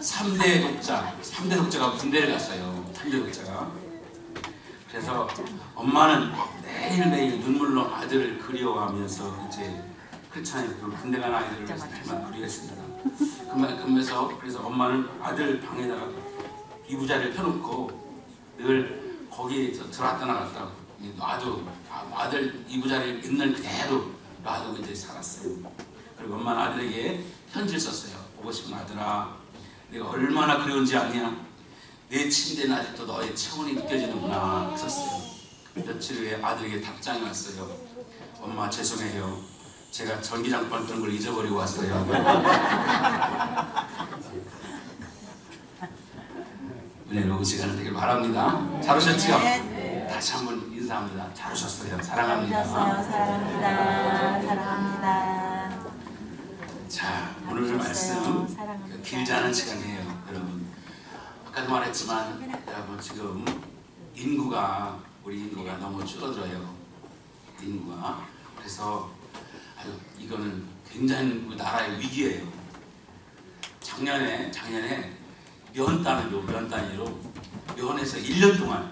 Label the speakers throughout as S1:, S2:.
S1: 3대 독자가 군대를 갔어요. 3대 독자가. 그래서 엄마는 매일매일 눈물로 아들을 그리워하면서 이제 그렇잖아요. 군대 간 아이들을 정말 그리워했습니다. 그래서 엄마는 아들 방에다가 이부자리를 펴놓고 늘 거기에 들어왔다 나갔다 놔도 아들 이부자리를 있는 그대로 놔두고 이제 살았어요. 그리고 엄마는 아들에게 편지를 썼어요. 보고 싶은 아들아, 내가 얼마나 그리운지 아냐? 내 침대는 아직도 너의 체온이 느껴지는구나 썼어요. 며칠 후에 아들에게 답장이 왔어요. 엄마 죄송해요. 제가 전기장판 끄는 걸 잊어버리고 왔어요. 은혜로운 시간을 되길 바랍니다. 잘 오셨지요? 다시 한번 인사합니다. 잘 오셨어요. 사랑합니다.
S2: 사랑합니다.
S1: 자, 오늘 말씀 길지 않은 시간이에요, 여러분. 아까도 말했지만 여러분 지금 우리 인구가 너무 줄어들어요. 인구가. 그래서 이거는 굉장히 나라의 위기예요. 작년에 면 단위로 면에서 1년 동안,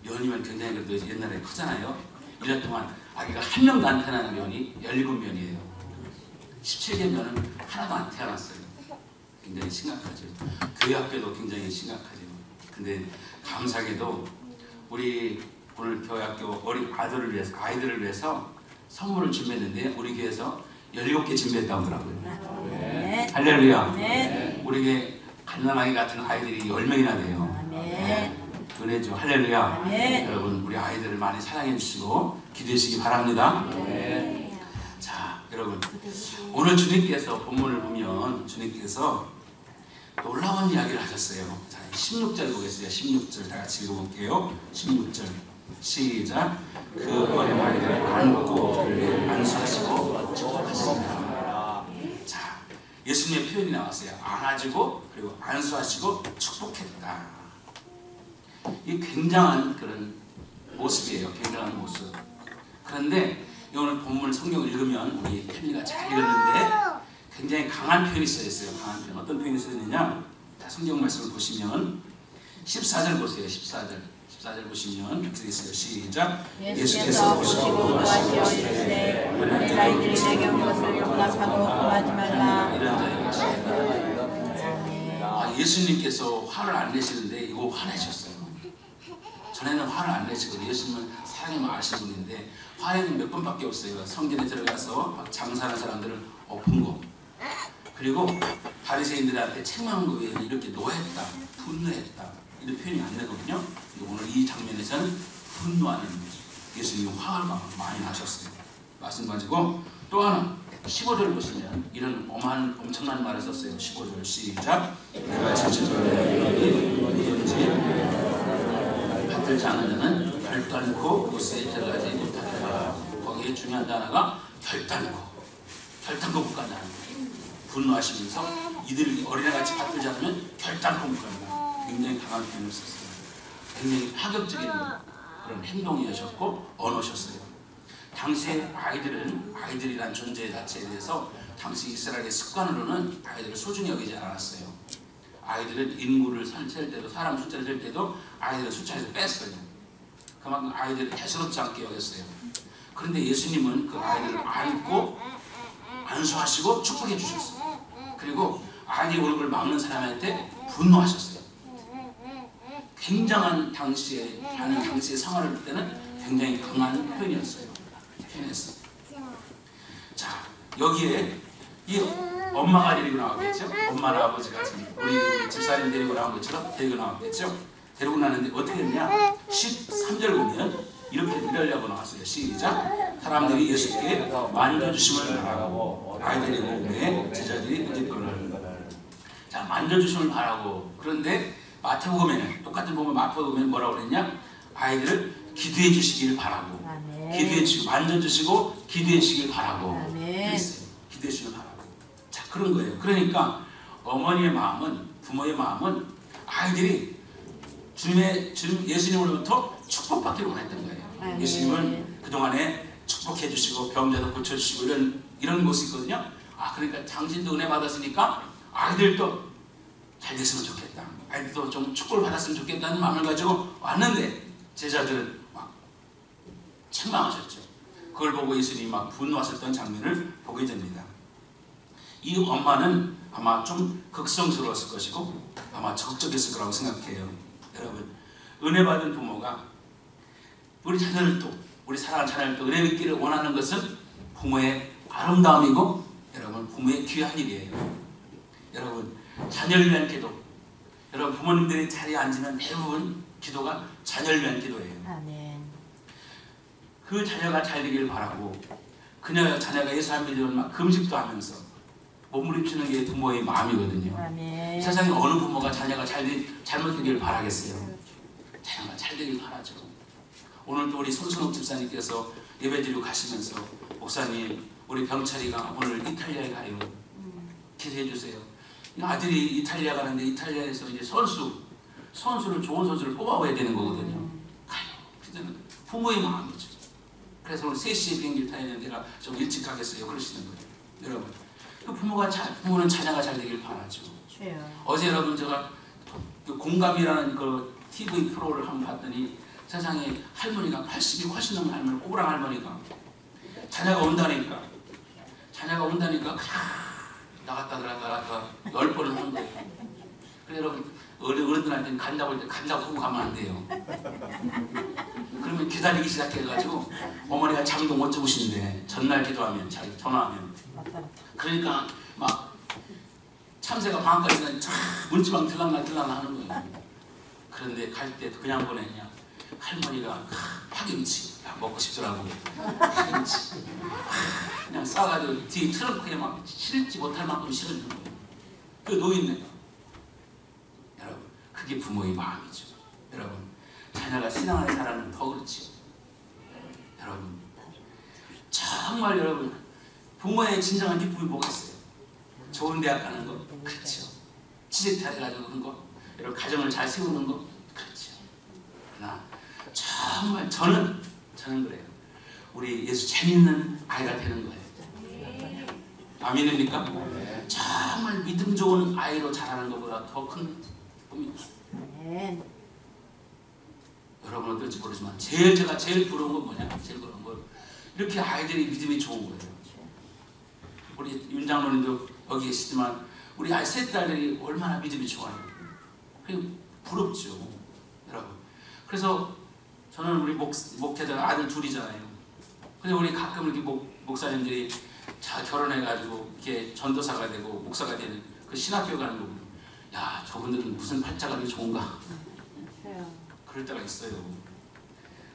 S1: 면이면 굉장히 그래도 옛날에 크잖아요. 1년 동안 아기가 한 명도 안 태어나는 면이 17면이에요. 17개 면은 하나도 안 태어났어요. 굉장히 심각하죠. 교회 학교도 굉장히 심각하죠. 근데 감사하게도 우리 오늘 교회 학교 어린 아이들을 위해서 선물을 준비했는데 우리 교회에서 17개 준비했다고 하더라고요.
S2: 네.
S1: 할렐루야.
S2: 네.
S1: 우리 교회 갓난아기 같은 아이들이 10명이나 돼요.
S2: 네.
S1: 은혜죠. 할렐루야.
S2: 네.
S1: 여러분 우리 아이들을 많이 사랑해 주시고 기도해 주시기 바랍니다.
S2: 네.
S1: 자, 여러분 오늘 주님께서 본문을 보면 주님께서 놀라운 이야기를 하셨어요. 자, 16절 보겠습니다. 16절 다 같이 읽어볼게요. 16절 시작. 그 어린 아이들을 안고 안수하시고 축복하십니다. 자, 예수님의 표현이 나왔어요. 안아주고 그리고 안수하시고 축복했다. 이 굉장한 그런 모습이에요. 굉장한 모습. 그런데 오늘 본문 성경을 읽으면 우리 혜민이가 잘 읽었는데 굉장히 강한 표현이 써있어요. 강한 표현. 어떤 표현이 써있느냐? 자, 성경 말씀을 보시면 14절 보세요. 14절 보시면 이렇게 있어요. 시작.
S2: 예수께서 보시고 노하시어 어린 아이들이 내게 온 것을 용납하고 금하지 말라.
S1: 이런 자에게 하시다. 예수님께서 화를 안 내시는데 이거 화내셨어요. 전에는 화를 안 내시거든요. 예수님은 사랑이 많으신 분인데 화에는 몇 번밖에 없어요. 성전에 들어가서 장사하는 사람들을 엎은 거, 그리고 바리새인들한테 책망한 거 외에는 이렇게 노했다, 분노했다 이런 표현이 안 되거든요. 오늘 이 장면에서는 분노하는 예수님이 화가 많이 나셨어요. 말씀 가지고 또 하나 15절 보시면 이런 엄청난 말을 썼어요. 15절 시작. 내가 지체절에 누구든지 받들지 않은 자는 결단코 그곳에 들어가지 못하리라. 거기에 중요한 단어가 결단코 못 간다는 거예요. 분노하시면서 이들 어린애같이 받들지 않으면 결단코 못 간다. 굉장히 강한 표현을 썼어요. 굉장히 파격적인 그런 행동이셨고 언어셨어요. 당시에 아이들이란 존재 자체에 대해서 당시 이스라엘의 습관으로는 아이들을 소중히 여기지 않았어요. 아이들은 인구를 셀 때도, 사람 숫자를 셀 때도 아이들을 숫자에서 뺐어요. 그만큼 아이들을 대수롭지 않게 여겼어요. 그런데 예수님은 그 아이들을 안고 안수하시고 축복해 주셨어요. 그리고 아이들이 오는 걸 막는 사람한테 분노하셨어요. 굉장한 당시의 상황을 볼 때는 굉장히 강한 표현이었어요. 자, 여기에 이 엄마가 데리고 나왔겠죠? 엄마나 아버지가 우리 집사님 데리고 나온 것처럼 데리고 나왔겠죠? 데리고 나왔는데 어떻게 했냐? 13절 보면 이러려고 나왔어요. 시작. 사람들이 예수께 만져주심을 바라고 아이들이 오후에 제자들이 부짓거를. 자, 만져주심을 바라고. 그런데 마태복음에는 똑같은 복음 마태복음에는 뭐라고 그랬냐? 아이들을 기도해 주시길 바라고. 기도해 주시고 만져주시고 기도해 주시길 바라고. 그랬어요. 기도해 주시길 바라고. 자, 그런 거예요. 그러니까 어머니의 마음은, 부모의 마음은 아이들이 예수님으로부터 축복받기를 원했던 거예요. 예수님은 그동안에 축복해 주시고 병자도 고쳐주시고 이런 모습이 있거든요. 그러니까 당신도 은혜 받았으니까 아이들도 잘 됐으면 좋겠다. 아이들도 좀 축복을 받았으면 좋겠다는 마음을 가지고 왔는데 제자들은 막 책망하셨죠. 그걸 보고 예수님이 막 분노하셨던 장면을 보게 됩니다. 이 엄마는 아마 좀 극성스러웠을 것이고 아마 적극적이었을 거라고 생각해요. 여러분, 은혜 받은 부모가 우리 자녀를 또 우리 사랑하는 자녀를 또 은혜 받기를 원하는 것은 부모의 아름다움이고 여러분 부모의 귀한 일이에요. 여러분 자녀를 위한 기도, 여러분 부모님들이 자리에 앉으면 대부분 기도가 자녀를 위한 기도예요.
S2: 아멘.
S1: 그 자녀가 잘 되기를 바라고 자녀가 예수 안 믿으면 막 금식도 하면서 몸부림치는 게 부모의 마음이거든요.
S2: 아멘.
S1: 세상에 어느 부모가 자녀가 잘못 되기를 바라겠어요. 자녀가 잘 되길 바라죠. 오늘도 우리 손순옥 집사님께서 예배드리고 가시면서 목사님 우리 병철이가 오늘 이탈리아에 가요. 기도해 주세요. 아들이 이탈리아 가는데 이탈리아에서 이제 선수를 좋은 선수를 뽑아와야 되는 거거든요. 가요. 그때는 부모의 마음이죠. 그래서 오늘 3시에 비행기를 타야 되는데 내가 좀 일찍 가겠어요. 그러시는 거예요. 여러분, 그 부모는 자녀가 잘 되길 바라죠. 어제 여러분 제가 그 공감이라는 그 TV 프로를 한번 봤더니 세상에 할머니가 80이 훨씬 넘는 할머니, 꼬부랑 할머니가 자녀가 온다니까 나갔다 10번을 하는 거예요. 그래서 여러분 어른들한테는 간다고 할 때 간다고 하고 가면 안 돼요. 그러면 기다리기 시작해가지고 어머니가 잠도 못 주무시는데 전날 기도하면 전화하면 그러니까 막 참새가 방앗간에 있는 문지방 들락날 하는 거예요. 그런데 갈 때 그냥 보내냐, 할머니가 파김치 먹고 싶더라고. 파김치 그냥 싸가지고 뒤 트렁크에 막 실지 못할 만큼 실어주는 거예요. 그 노인네가. 여러분, 그게 부모의 마음이죠. 여러분, 자녀가 신앙 안에 살아는 더 그렇지. 여러분, 정말 여러분 부모의 진정한 기쁨이 뭐가 있어요? 좋은 대학 가는 거, 그렇죠. 취직 잘해가지고 그런 거, 여러분 가정을 잘 세우는 거, 그렇죠. 그러나 정말 저는 그래요. 우리 예수 재밌는 아이가 되는 거예요. 아멘입니까? 정말 믿음 좋은 아이로 자라는 것보다 더 큰 꿈이 없어요. 여러분 어떨지 모르지만 제가 제일 부러운 건 뭐냐? 제일 부러운 건 이렇게 아이들이 믿음이 좋은 거예요. 우리 윤 장로님도 여기 계시지만 우리 아이 셋 딸들이 얼마나 믿음이 좋아요. 그게 부럽죠, 여러분. 그래서 저는 우리 목회자 아들 둘이잖아요. 근데 우리 가끔 이렇게 목사님들이 결혼해가지고 이렇게 전도사가 되고 목사가 되는 그 신학교 가는 거 보면 야, 저분들은 무슨 팔자가 이렇게 좋은가? 그럴 때가 있어요.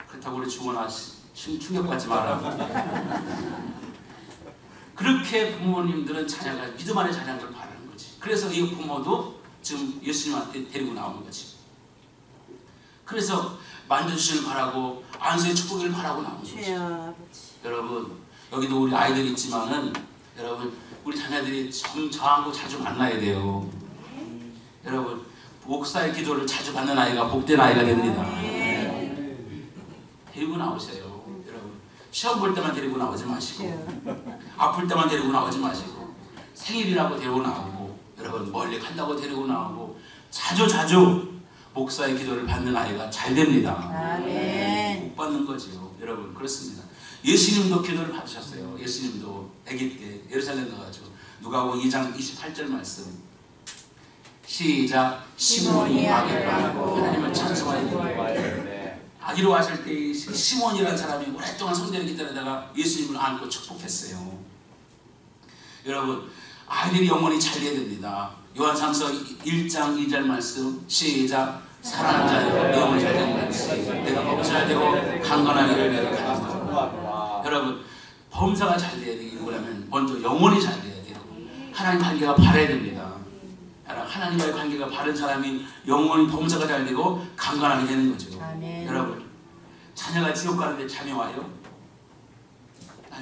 S1: 그렇다고 우리 주원아 충격받지 마라. 그렇게 부모님들은 자녀가 믿음 안에 자라는 걸 바라는 거지. 그래서 이 부모도 지금 예수님한테 데리고 나오는 거지. 그래서 만져주시길 바라고 안수의 축복을 바라고 나오는 거지. 여러분, 여기도 우리 아이들 있지만은 여러분 우리 자녀들이 저하고 자주 만나야 돼요. 여러분, 목사의 기도를 자주 받는 아이가 복된 아이가 됩니다. 데리고 나오세요. 여러분, 시험 볼 때만 데리고 나오지 마시고 아플 때만 데리고 나오지 마시고 생일이라고 데리고 나오고 여러분 멀리 간다고 데리고 나오고 자주 목사의 기도를 받는 아이가 잘 됩니다. 못 받는 거죠. 여러분, 그렇습니다. 예수님도 기도를 받으셨어요. 예수님도 아기 때 예루살렘 가가지고 누가복음 2장 28절 말씀 시작. 시몬이 아기를 안고 하나님을 찬송하여 아기로 왔을 때 시몬이라는 사람이 오랫동안 성전에 기다리다가 예수님을 안고 축복했어요. 여러분, 아이들이 영원히 잘 돼야 됩니다. 요한삼서 1장 2절 말씀 시작. 사랑하는 자들이 영원히 잘 되는 것이 내가 범사가 되고 강건하기를 내가 간구하노라. 여러분, 범사가 잘 돼야 되기 원하면 먼저 영원히 잘 돼야 돼요. 하나님 관계가 바라야 됩니다. 하나님과의 관계가 바른 사람이 영원히 범사가 잘 되고 강건하게 되는 거죠. 아멘. 여러분, 자녀가 지옥 가는데 자녀 와요?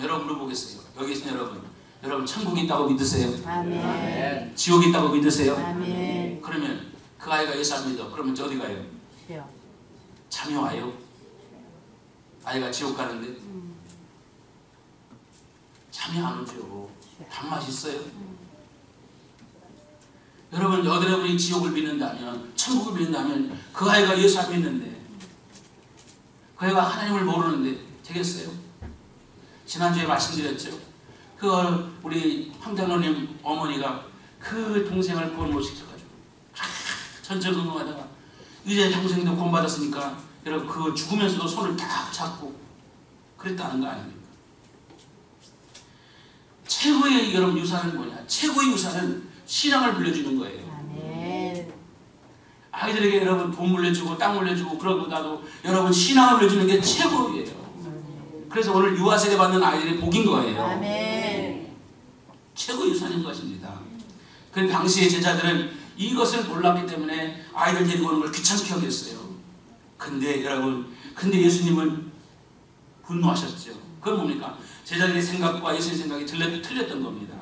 S1: 여러분 물어보겠어요. 여기 계신 여러분 천국이 있다고 믿으세요? 아멘. 지옥이 있다고 믿으세요? 아멘. 그러면 그 아이가 예수 안 믿어. 그러면 저 어디 가요? 자녀 와요? 아이가 지옥 가는데 자녀 안 오죠. 밥맛 있어요? 여러분, 여러분 여러분이 지옥을 믿는다면 천국을 믿는다면 그 아이가 예수 안 믿는데 그 아이가 하나님을 모르는데 되겠어요? 지난주에 말씀드렸죠. 그 우리 황장로님 어머니가 그 동생을 구원 못 시켜가지고 전전긍긍하다가 이제 동생도 구원받았으니까 여러분 그 죽으면서도 손을 딱 잡고 그랬다는 거 아닙니까? 최고의 여러분 유산은 뭐냐? 최고의 유산은 신앙을 물려주는 거예요.
S2: 아멘.
S1: 아이들에게 여러분 돈 물려주고 땅 물려주고 그러고나도 여러분 신앙을 물려주는 게 최고예요. 그래서 오늘 유아세례 받는 아이들이 복인 거예요.
S2: 아멘.
S1: 최고의 유산인 것입니다. 그런데 당시의 제자들은 이것을 몰랐기 때문에 아이들 데리고 오는 걸 귀찮게 여겼어요. 근데 여러분, 예수님은 분노하셨죠. 그건 뭡니까? 제자들의 생각과 예수님의 생각이 틀렸던 겁니다.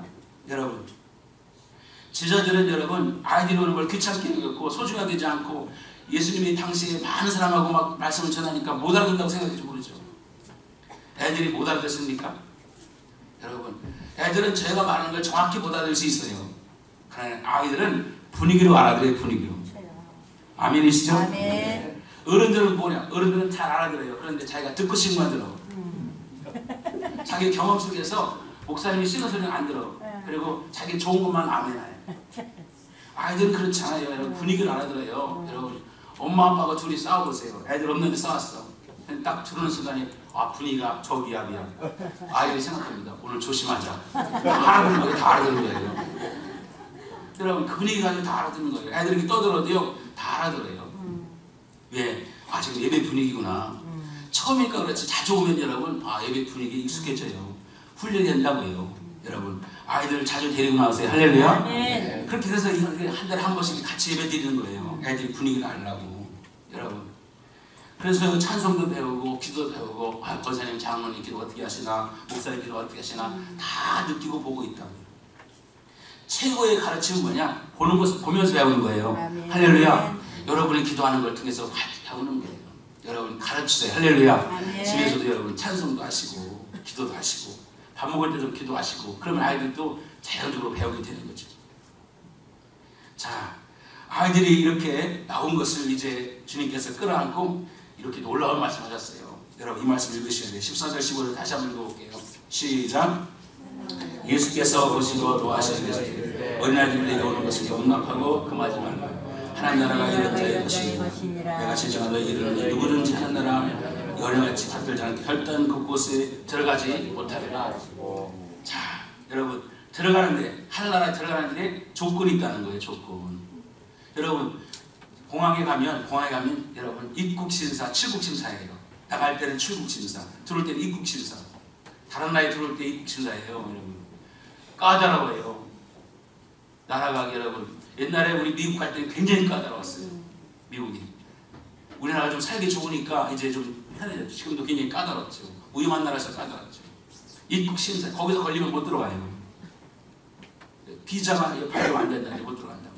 S1: 여러분, 제자들은 여러분 아이들이 오는 걸 귀찮게 여겼고 소중하게 되지 않고 예수님이 당시에 많은 사람하고 막 말씀을 전하니까 못 알아듣는다고 생각할지 모르죠. 애들이 못 알아듣습니까? 여러분, 애들은 저희가 말하는 걸 정확히 못 알아들 수 있어요. 그러나 아이들은 분위기로 알아들어요. 분위기로. 아멘이시죠?
S2: 아멘.
S1: 어른들은 뭐냐? 어른들은 잘 알아들어요. 그런데 자기가 듣고 싶은 만 들어. 자기 경험 속에서 목사님이 쓰는 소리는 안 들어. 그리고 자기 좋은 것만 아멘해요. 아이들은 그렇지 않아요. 여러분 분위기를 알아들어요. 여러분 엄마 아빠가 둘이 싸워보세요. 애들 없는데 싸웠어. 딱 들어오는 순간에 아 분위기가 저기야 미야. 아이들이 생각합니다. 오늘 조심하자. 다 알아듣는 거예요. 다 알아듣는 거예요. 여러분 그 분위기가 다 알아듣는 거예요. 애들이 이렇게 떠들어도요 다 알아들어요. 왜? 아 지금 예배 분위기구나. 처음이니까 그렇지 자주 오면 여러분 아 예배 분위기에 익숙해져요. 훈련이 된다고요. 여러분 아이들 자주 데리고 나오세요. 할렐루야.
S2: 네.
S1: 그렇게 해서 한 달에 한 번씩 같이 예배 드리는 거예요. 애들이 분위기를 알라고. 여러분 그래서 찬송도 배우고 기도 배우고 아 권사님 장로님 기도 어떻게 하시나 목사님 기도 어떻게 하시나 다 느끼고 보고 있다고요. 최고의 가르침은 뭐냐? 보는 것을 보면서 배우는 거예요.
S2: 아멘.
S1: 할렐루야. 여러분이 기도하는 걸 통해서 배우는 거예요. 여러분 가르치세요. 할렐루야.
S2: 아멘.
S1: 집에서도 여러분 찬송도 하시고 기도도 하시고 밥 먹을 때도 기도하시고 그러면 아이들도 자연적으로 배우게 되는 거죠. 자, 아이들이 이렇게 나온 것을 이제 주님께서 끌어안고 이렇게 놀라운 말씀하셨어요. 여러분 이 말씀 읽으셔야 돼요. 14절 15절 다시 한번 읽어볼게요. 시작. 예수께서 오시고 노하시기를 어린아이들이 내게 오는 것을 용납하고 금하지 말라. 하나님 나라가 이런 자의 것이니라. 내가 진정한 너희에게 이르노니 누구든지 하는 나라 여려같이 받들지 않게 혈단 그곳에 들어가지 못하리라. 자, 여러분 들어가는데 하늘나라에 들어가는데 조건이 있다는 거예요. 조건. 여러분 공항에 가면 여러분 입국 심사, 출국 심사예요. 나갈 때는 출국 심사, 들어올 때는 입국 심사. 다른 나라에 들어올 때 입국 심사예요. 여러분 까다로워요. 나라가 여러분 옛날에 우리 미국 갈 때 굉장히 까다로웠어요. 미국이. 우리나라가 좀 살기 좋으니까 이제 좀 편해졌죠. 지금도 굉장히 까다롭죠. 위험한 나라에서 까다롭죠. 입국 심사 거기서 걸리면 못 들어가요. 비자가 발효 안 된다니 못 들어간다고.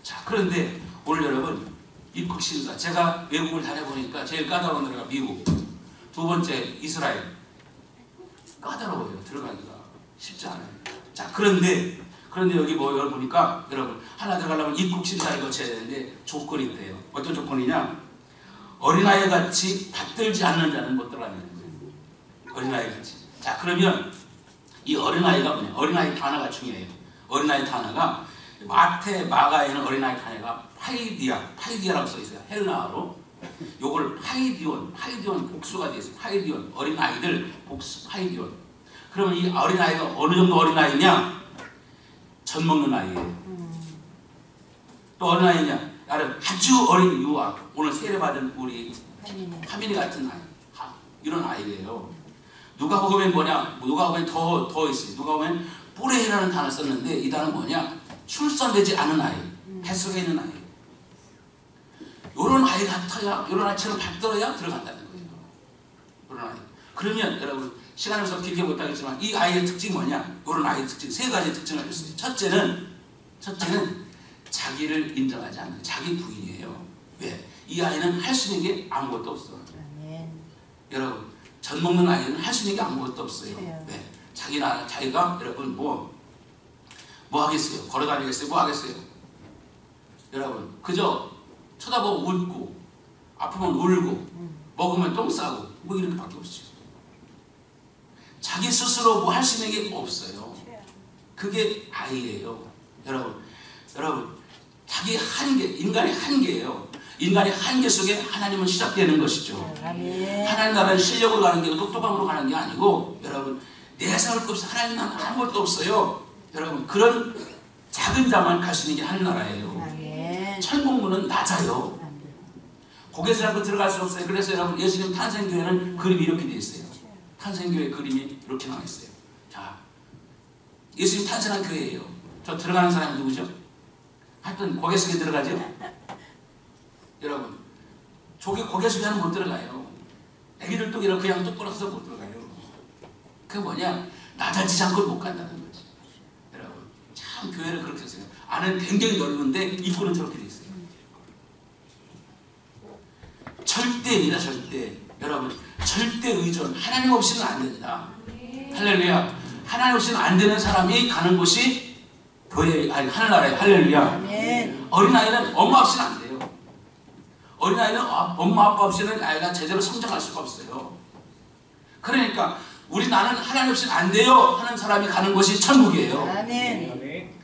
S1: 자 그런데 오늘 여러분 입국 심사 제가 외국을 다녀보니까 제일 까다로운 나라가 미국, 두 번째 이스라엘. 까다로워요. 들어가기가 쉽지 않아요. 자 그런데 여기 뭐 여러분 보니까 여러분 하나 들어가려면 입국 심사를 거쳐야 되는데 조건이 있대요. 어떤 조건이냐? 어린아이 같이 받들지 않는 자는 못 들어가는 거예요. 어린아이 같이. 자 그러면 이 어린아이가 뭐냐? 어린아이 단어가 중요해요. 어린아이 단어가 마태, 마가에는 어린아이 단어가 파이디아라고 써 있어요. 헬라어로. 요걸 파이디온 복수가 되어 있어요. 파이디온 어린아이들 복수 파이디온. 그러면 이 어린아이가 어느 정도 어린아이냐? 젖 먹는 아이예요. 또 어린아이냐? 아주 어린 유아. 오늘 세례받은 우리 하민이 같은 아이. 이런 아이예요. 누가복음에 뭐냐? 누가복음에 더 있어요. 누가복음에 뿌레라는 단어를 썼는데 이 단어는 뭐냐? 출산되지 않은 아이. 뱃속에 있는 아이. 요런 아이 같아야, 요런 아이처럼 받들어야 들어간다는 거예요. 요런 아이. 그러면 여러분 시간이 없어서 길게 못하겠지만 이 아이의 특징이 뭐냐? 요런 아이의 특징, 세 가지 특징을 줬어요. 첫째는 자기를 인정하지 않는 자기 부인이에요. 왜? 이 아이는 할 수 있는 게 아무것도 없어. 여러분 젖 먹는 아이는 할 수 있는 게 아무것도 없어요. 왜? 자기가 여러분 뭐 하겠어요? 걸어다니겠어요? 뭐 하겠어요? 여러분 그저 쳐다보고 웃고 아프면 울고 먹으면 똥 싸고 뭐 이런 것밖에 없죠. 자기 스스로 뭐 할 수 있는 게 없어요. 그게 아이예요. 여러분 자기 한계, 인간의 한계예요. 인간의 한계 속에 하나님은 시작되는 것이죠. 하나님 나라는 실력으로 가는 게 똑똑함으로 가는 게 아니고 여러분 내세울 것 없이 하나님 나라는 아무것도 없어요. 여러분 그런 작은 자만 갈 수 있는 게 하늘나라예요. 천국문은 낮아요. 고개서라도 들어갈 수 없어요. 그래서 여러분 예수님 탄생교회는 그림이 이렇게 되어 있어요. 탄생교회 그림이 이렇게 나와 있어요. 자, 예수님 탄생한 교회예요. 저 들어가는 사람이 누구죠? 하여튼 고개 속에 들어가죠. 여러분 고개 속에는 못 들어가요. 애기들도 그냥 똑바로 서서 못 들어가요. 그게 뭐냐? 낮아지지 않고 못 간다는 거지. 여러분 참 교회를 그렇게 했어요. 안은 굉장히 넓은데 입구는 저렇게 돼 있어요. 절대입니다. 절대. 여러분 절대 의존. 하나님 없이는 안 된다. 할렐루야. 하나님 없이는 안 되는 사람이 가는 곳이 교회, 아니 하늘나라에. 할렐루야. 어린아이는 엄마 없이는 안 돼요. 어린아이는 엄마 아빠 없이는 아이가 제대로 성장할 수가 없어요. 그러니까 나는 하나님 없이는 안 돼요 하는 사람이 가는 곳이 천국이에요.
S2: 아멘.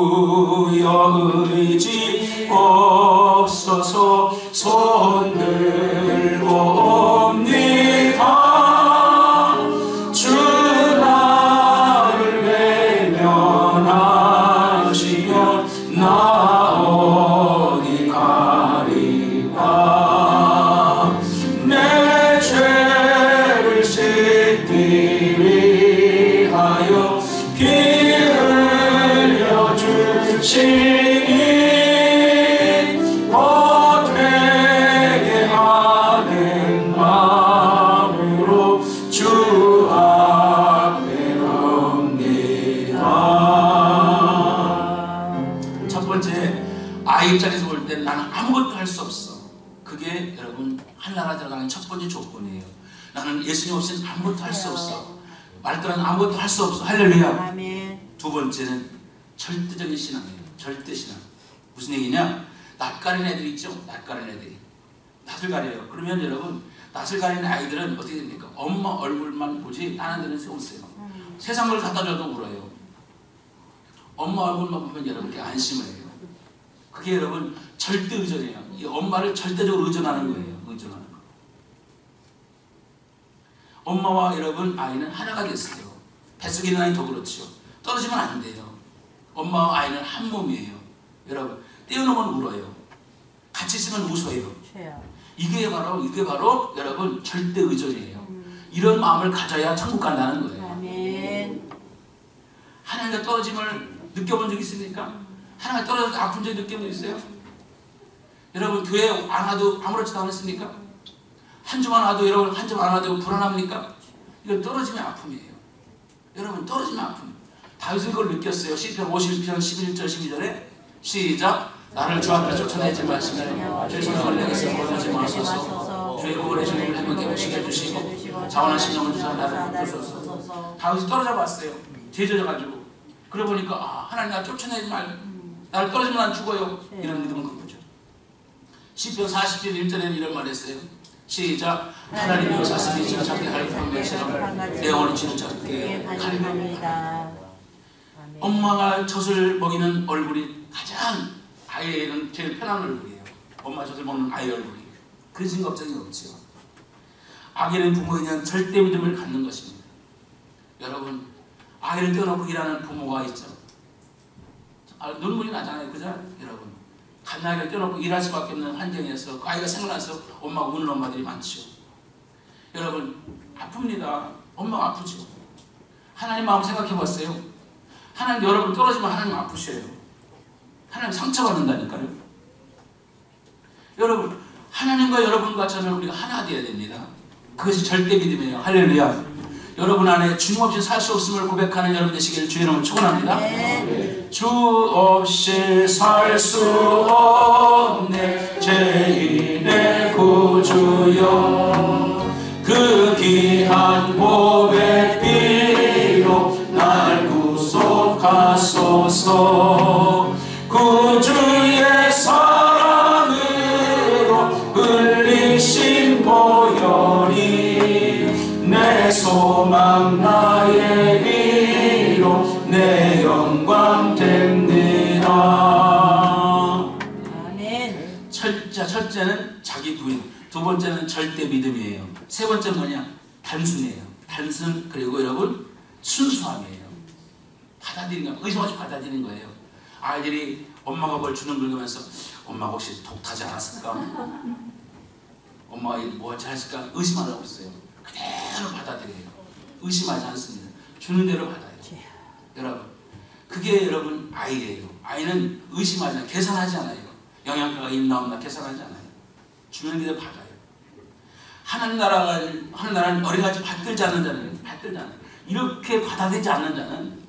S1: 전부여 의지 없어서 손 들고 옵니다. 주 나를 외면하시면 나 어디 가리까. 내 죄를 씻기 위하여 피 주시니 보되게 하는 마음으로 주 앞에 옵니다. 첫 번째 아이 입장에서 볼 때 나는 아무것도 할 수 없어. 그게 여러분 하늘나라 들어가는 첫 번째 조건이에요. 나는 예수님 없이는 아무것도 할 수 없어. 말들은 아무것도 할 수 없어. 할렐루야. 두 번째는 절대적인 신앙이에요. 절대 신앙. 무슨 얘기냐? 낯 가리는 애들이 있죠? 낯 가리는 애들이. 낯을 가려요. 그러면 여러분 낯을 가리는 아이들은 어떻게 됩니까? 엄마 얼굴만 보지 다른 데는 없어요. 세상 걸 갖다 줘도 울어요. 엄마 얼굴만 보면 여러분 이렇게 안심을 해요. 그게 여러분 절대 의존이에요. 이 엄마를 절대적으로 의존하는 거예요. 의존하는 거. 엄마와 여러분 아이는 하나가 됐어요. 뱃속에 있는 아이 더 그렇죠. 떨어지면 안 돼요. 엄마와 아이는 한 몸이에요. 여러분 떼어놓으면 울어요. 같이 있으면 웃어요. 이게 바로 여러분 절대 의존이에요. 이런 마음을 가져야 천국 간다는 거예요.
S2: 아멘.
S1: 하나님과 떨어짐을 느껴본 적 있습니까? 하나님과 떨어져서 아픈 적 느껴본 적 있어요? 여러분 교회 안 와도 아무렇지도 않았습니까? 한 주만 와도 여러분 한 주만 안 와도 불안합니까? 이건 떨어지면 아픔이에요. 여러분 떨어지면 아픔. 다윗은 그걸 느꼈어요. 시편 51편 11절 12절에 시작. 나를 주 앞에 쫓아내지 마시며 죄송한 어린에게서 거두지 마소서. 주의 구원의 주님을 행하게 오시게 해주시고 자원한 심령을 주사 나를 붙여소서. 다윗이 떨어져 봤어요. 죄 져가지고. 그래 보니까 하나님 나 쫓아내지 말고 나를 떨어지면 난 죽어요. 이런 믿음은 그 거죠. 시편 40편 1절에는 이런 말 했어요. 시작. 하나님이여 사슴이 지나잡게 할 것처럼 내 영혼이 지나잡게 갈망이다. 엄마가 젖을 먹이는 얼굴이 가장 아이는 제일 편한 얼굴이에요. 엄마 젖을 먹는 아이 얼굴이. 근심 걱정이 없지요. 아기는 부모에 대한 절대 믿음을 갖는 것입니다. 여러분 아이를 떼어놓고 일하는 부모가 있죠. 눈물이 나잖아요. 그죠? 여러분 갓나이를 떼어놓고 일할 수밖에 없는 환경에서 그 아이가 생겨나서 엄마가 우는 엄마들이 많죠. 여러분 아픕니다. 엄마가 아프죠. 하나님 마음 생각해 봤어요. 하나님 여러분 떨어지면 하나님 아프셔요. 하나님 상처받는다니까요. 여러분 하나님과 여러분과 저는 우리가 하나 되어야 됩니다. 그것이 절대 믿음이에요. 할렐루야. 여러분 안에 주님 없이 살 수 없음을 고백하는 여러분 되시기를 주의 이름으로 축원합니다. 주 없이 살 수 없네 죄인의 구주여 그 귀한 보배 피로 날 구속하소서. 구주의 사랑으로 흘리신 보혈이 내 소망 나의 위로 내 영광 됩니다.
S2: 아멘.
S1: 첫째는 자기 부인, 두 번째는 절대 믿음이에요. 세 번째는 뭐냐? 단순이에요. 단순, 그리고 여러분 순수함이에요. 받아들이는 거, 의심 없이 받아들이는 거예요. 아이들이 엄마가 뭘 주는 걸 보면서 엄마가 혹시 독타지 않았을까? 엄마가 뭐 잘했을까? 의심하는 거 없어요. 그대로 받아들여요. 의심하지 않습니다. 주는 대로 받아요. 여러분, 그게 여러분 아이예요. 아이는 의심하지 않아요. 계산하지 않아요. 영양가가 있나 없나 계산하지 않아요. 주는 대로 받아요. 하나님 나라는 어린아이같이 받들지 않는 자는, 이렇게 받아들이지 않는 자는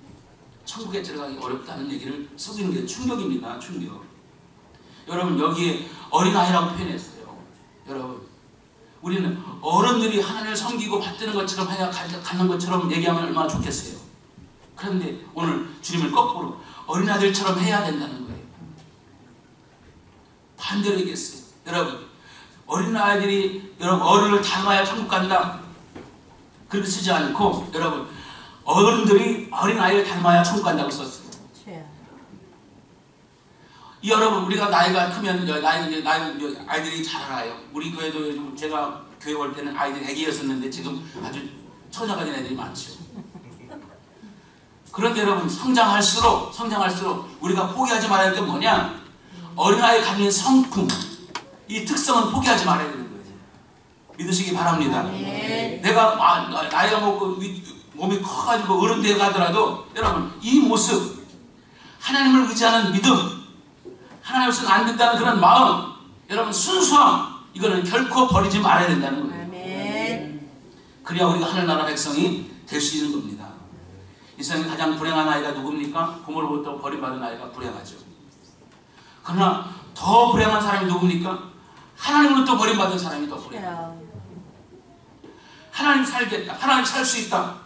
S1: 천국에 들어가기 어렵다는 얘기를 쓰기는 게 충격입니다. 충격. 여러분, 여기에 어린아이라고 표현했어요. 여러분, 우리는 어른들이 하나님을 섬기고 받드는 것처럼 갖는 것처럼 얘기하면 얼마나 좋겠어요. 그런데 오늘 주님을 거꾸로 어린아이들처럼 해야 된다는 거예요. 반대로 얘기했어요. 여러분, 어린아이들이 여러분 어른을 닮아야 천국 간다, 그렇게 쓰지 않고 여러분 어른들이 어린아이를 닮아야 천국 간다고 썼어요. 여러분, 우리가 나이가 크면 아이들이 잘 알아요. 우리 교회도 요즘 제가 교회 올 때는 아이들이 애기였었는데 지금 아주 처녀가 된 애들이 많죠. 그런데 여러분, 성장할수록 우리가 포기하지 말아야 할 게 뭐냐? 어린아이 가진 성품, 이 특성은 포기하지 말아야 되는 거예요. 믿으시기 바랍니다. 내가 나이가 먹고 몸이 커가지고 어른 되어 가더라도 여러분, 이 모습, 하나님을 의지하는 믿음, 하나님 없이는 안 된다는 그런 마음, 여러분 순수함, 이거는 결코 버리지 말아야 된다는 거예요. 그래야 우리가 하늘나라 백성이 될 수 있는 겁니다. 이 세상에 가장 불행한 아이가 누굽니까? 부모로부터 버림받은 아이가 불행하죠. 그러나 더 불행한 사람이 누굽니까? 하나님으로부터 버림받은 사람이 더 불행해요. 하나님 살겠다, 하나님 살 수 있다,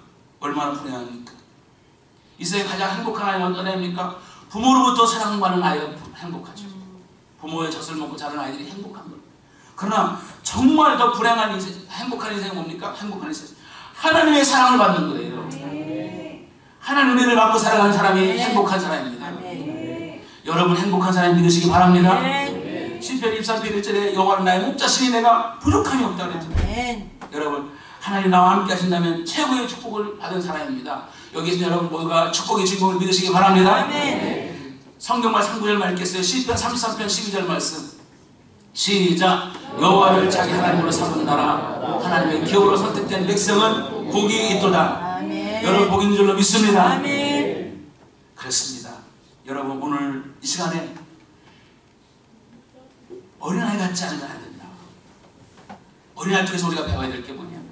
S1: 얼마나 불행합니까? 이 세상에 가장 행복한 아이가 어떤 아이입니까? 부모로부터 사랑받는 아이가 행복하죠. 부모의 젖을 먹고 자란 아이들이 행복한 거예요. 그러나 정말 더 불행한 인생, 행복한 인생은 뭡니까? 행복한 인생, 하나님의 사랑을 받는 거예요. 하나님의 은혜를 받고 살아가는 사람이 행복한 사람입니다. 여러분, 행복한 사람 믿으시기 바랍니다. 시편 23편 1절에 여호와는 나의 목자시니 내가 부족함이 없다고 그랬죠. 여러분, 하나님 나와 함께 하신다면 최고의 축복을 받은 사람입니다. 여기 계신 여러분 모두가 축복의 주인공을 믿으시기 바랍니다. 성경말 3구절 읽겠어요. 시편 33편 12절 말씀 시작. 여호와를 자기 하나님으로 삼은 나라, 하나님의 기업으로 선택된 백성은 복이 있도다. 여러분, 복 있는 줄로 믿습니다. 그렇습니다. 여러분, 오늘 이 시간에 어린아이 같지 않으면 안 된다. 어린아이 쪽에서 우리가 배워야 될 게 뭐냐?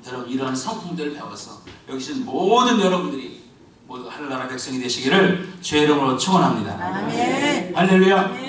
S1: 여러분, 이러한 성품들을 배워서 여기 계신 모든 여러분들이 모두 하늘나라 백성이 되시기를 주의 이름으로 축원합니다. 할렐루야.